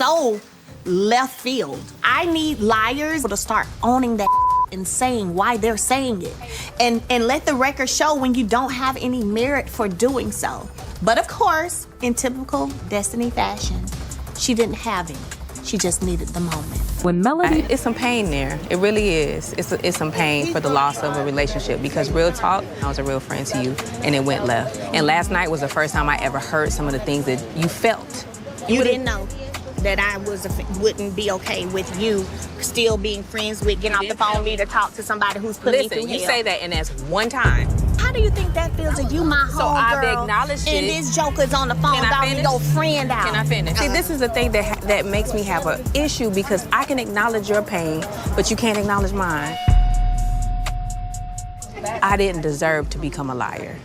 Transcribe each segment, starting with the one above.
so left field. I need liars to start owning that and saying why they're saying it. And let the record show when you don't have any merit for doing so. But of course, in typical Destiny fashion, she didn't have any. She just needed the moment. When Melody... It's some pain there. It really is. It's some pain for the loss of a relationship because real talk, I was a real friend to you, and it went left. And last night was the first time I ever heard some of the things that you felt. You didn't know that I wouldn't be okay with you still being friends with, getting off the phone with me to talk to somebody who's putting me through hell. Listen, you say that, and that's one time. How do you think that feels if you my homegirl? So I've acknowledged it. And this joker's on the phone about me, your friend out. Can I finish? See, this is the thing that makes me have an issue because I can acknowledge your pain, but you can't acknowledge mine. I didn't deserve to become a liar.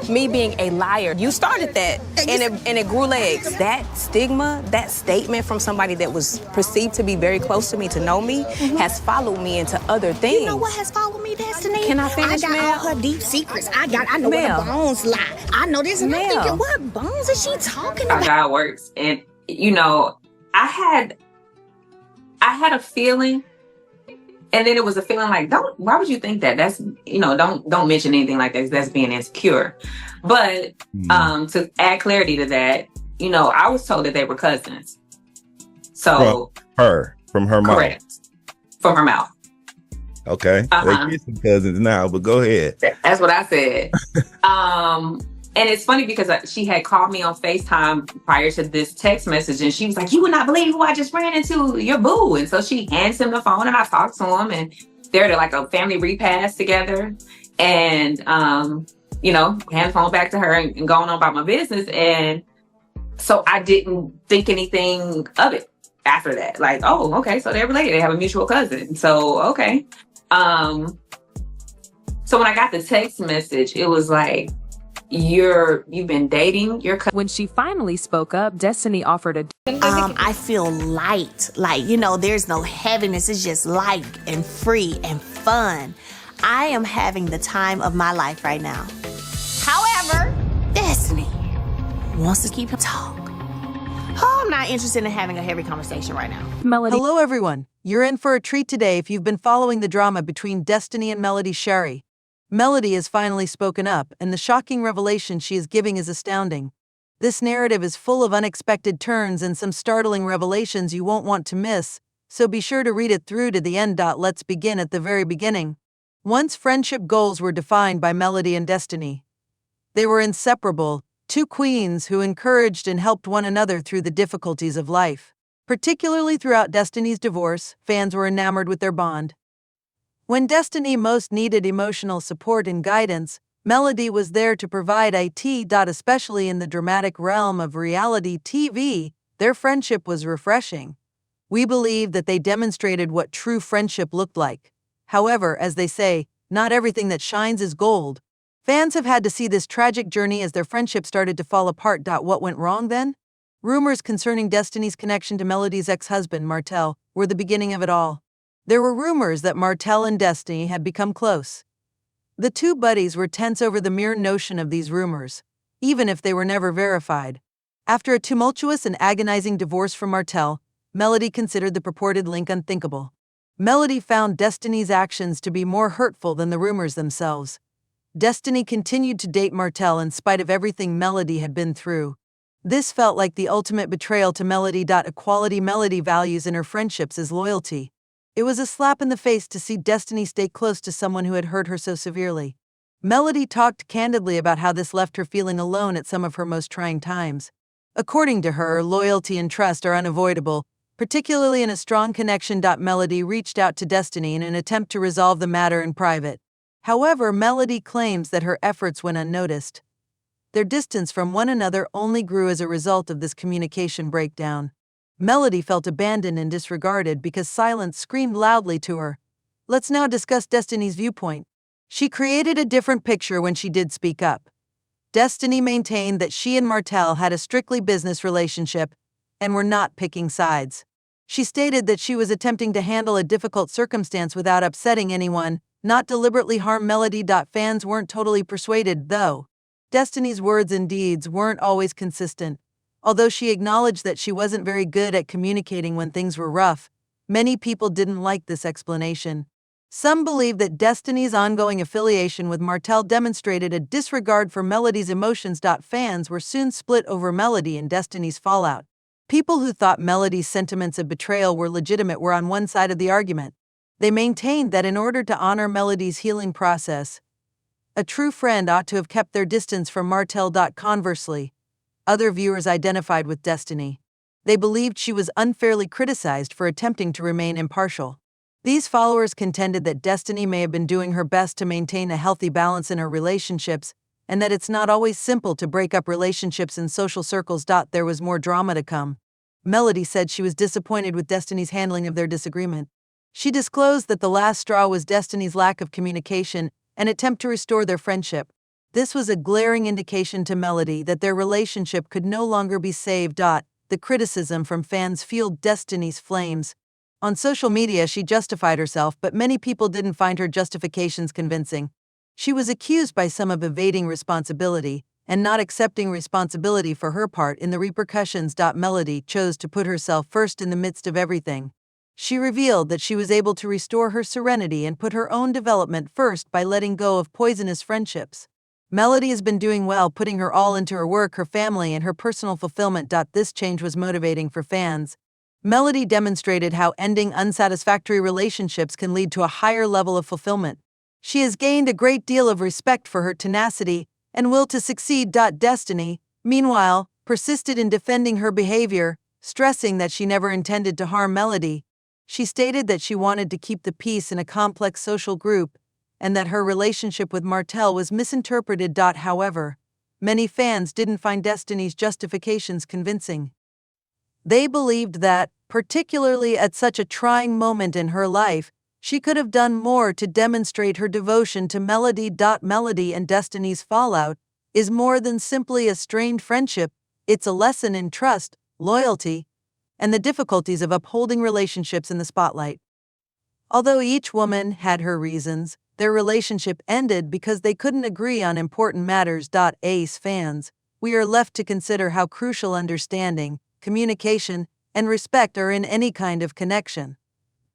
Me being a liar, you started that, and it grew legs. That stigma, that statement from somebody that was perceived to be very close to me, to know me, has followed me into other things. You know what has followed me, Destiny? Can I finish, I got all her deep secrets. I know where the bones lie. I know this, and I'm thinking, what bones is she talking about? How God works, and you know, I had a feeling. And then it was a feeling like, why would you think that? That's, don't mention anything like that. That's being insecure. But to add clarity to that, I was told that they were cousins. So from her mouth. Correct. From her mouth. Okay. They're kissing cousins now, but go ahead. That's what I said. And it's funny because she had called me on FaceTime prior to this text message, and she was like, "You would not believe who I just ran into, your boo." And so she hands him the phone, and I talked to him, and they're like a family repast together. And, hand the phone back to her and going on about my business. And so I didn't think anything of it after that. Like, oh, okay, so they're related. They have a mutual cousin. So, okay. So when I got the text message, it was like, you've been dating your cousin. When she finally spoke up, Destiny offered a... I feel light. Like, there's no heaviness. It's just light and free and fun. I am having the time of my life right now. However, Destiny wants to keep him talk. Oh, I'm not interested in having a heavy conversation right now. Melody... Hello, everyone. You're in for a treat today if you've been following the drama between Destiny and Melody Shari. Melody has finally spoken up, and the shocking revelation she is giving is astounding. This narrative is full of unexpected turns and some startling revelations you won't want to miss, so be sure to read it through to the end. Let's begin at the very beginning. Once friendship goals were defined by Melody and Destiny. They were inseparable, two queens who encouraged and helped one another through the difficulties of life. Particularly throughout Destiny's divorce, fans were enamored with their bond. When Destiny most needed emotional support and guidance, Melody was there to provide it. Especially in the dramatic realm of reality TV, their friendship was refreshing. We believe that they demonstrated what true friendship looked like. However, as they say, not everything that shines is gold. Fans have had to see this tragic journey as their friendship started to fall apart. What went wrong then? Rumors concerning Destiny's connection to Melody's ex-husband, Martel, were the beginning of it all. There were rumors that Martel and Destiny had become close. The two buddies were tense over the mere notion of these rumors, even if they were never verified. After a tumultuous and agonizing divorce from Martel, Melody considered the purported link unthinkable. Melody found Destiny's actions to be more hurtful than the rumors themselves. Destiny continued to date Martel in spite of everything Melody had been through. This felt like the ultimate betrayal to Melody. A quality Melody values in her friendships is loyalty. It was a slap in the face to see Destiny stay close to someone who had hurt her so severely. Melody talked candidly about how this left her feeling alone at some of her most trying times. According to her, loyalty and trust are unavoidable, particularly in a strong connection. Melody reached out to Destiny in an attempt to resolve the matter in private. However, Melody claims that her efforts went unnoticed. Their distance from one another only grew as a result of this communication breakdown. Melody felt abandoned and disregarded because silence screamed loudly to her. Let's now discuss Destiny's viewpoint. She created a different picture when she did speak up. Destiny maintained that she and Martel had a strictly business relationship and were not picking sides. She stated that she was attempting to handle a difficult circumstance without upsetting anyone, not deliberately harm Melody. Fans weren't totally persuaded, though. Destiny's words and deeds weren't always consistent. Although she acknowledged that she wasn't very good at communicating when things were rough, many people didn't like this explanation. Some believe that Destiny's ongoing affiliation with Martell demonstrated a disregard for Melody's emotions. Fans were soon split over Melody and Destiny's fallout. People who thought Melody's sentiments of betrayal were legitimate were on one side of the argument. They maintained that in order to honor Melody's healing process, a true friend ought to have kept their distance from Martell. Conversely, other viewers identified with Destiny. They believed she was unfairly criticized for attempting to remain impartial. These followers contended that Destiny may have been doing her best to maintain a healthy balance in her relationships, and that it's not always simple to break up relationships in social circles. There was more drama to come. Melody said she was disappointed with Destiny's handling of their disagreement. She disclosed that the last straw was Destiny's lack of communication and attempt to restore their friendship. This was a glaring indication to Melody that their relationship could no longer be saved. The criticism from fans fueled Destiny's flames. On social media, she justified herself, but many people didn't find her justifications convincing. She was accused by some of evading responsibility and not accepting responsibility for her part in the repercussions. Melody chose to put herself first in the midst of everything. She revealed that she was able to restore her serenity and put her own development first by letting go of poisonous friendships. Melody has been doing well, putting her all into her work, her family, and her personal fulfillment. This change was motivating for fans. Melody demonstrated how ending unsatisfactory relationships can lead to a higher level of fulfillment. She has gained a great deal of respect for her tenacity and will to succeed. Destiny, meanwhile, persisted in defending her behavior, stressing that she never intended to harm Melody. She stated that she wanted to keep the peace in a complex social group and that her relationship with Martell was misinterpreted. However, many fans didn't find Destiny's justifications convincing. They believed that, particularly at such a trying moment in her life, she could have done more to demonstrate her devotion to Melody. Melody and Destiny's fallout is more than simply a strained friendship, it's a lesson in trust, loyalty, and the difficulties of upholding relationships in the spotlight. Although each woman had her reasons, their relationship ended because they couldn't agree on important matters. Ace fans, we are left to consider how crucial understanding, communication, and respect are in any kind of connection.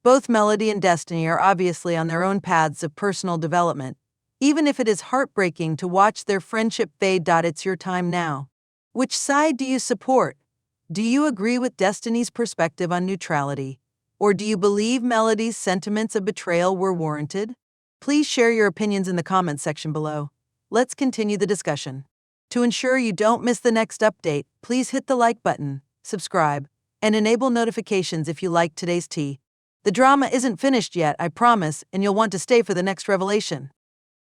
Both Melody and Destiny are obviously on their own paths of personal development, even if it is heartbreaking to watch their friendship fade. It's your time now. Which side do you support? Do you agree with Destiny's perspective on neutrality? Or do you believe Melody's sentiments of betrayal were warranted? Please share your opinions in the comments section below. Let's continue the discussion. To ensure you don't miss the next update, please hit the like button, subscribe, and enable notifications if you like today's tea. The drama isn't finished yet, I promise, and you'll want to stay for the next revelation.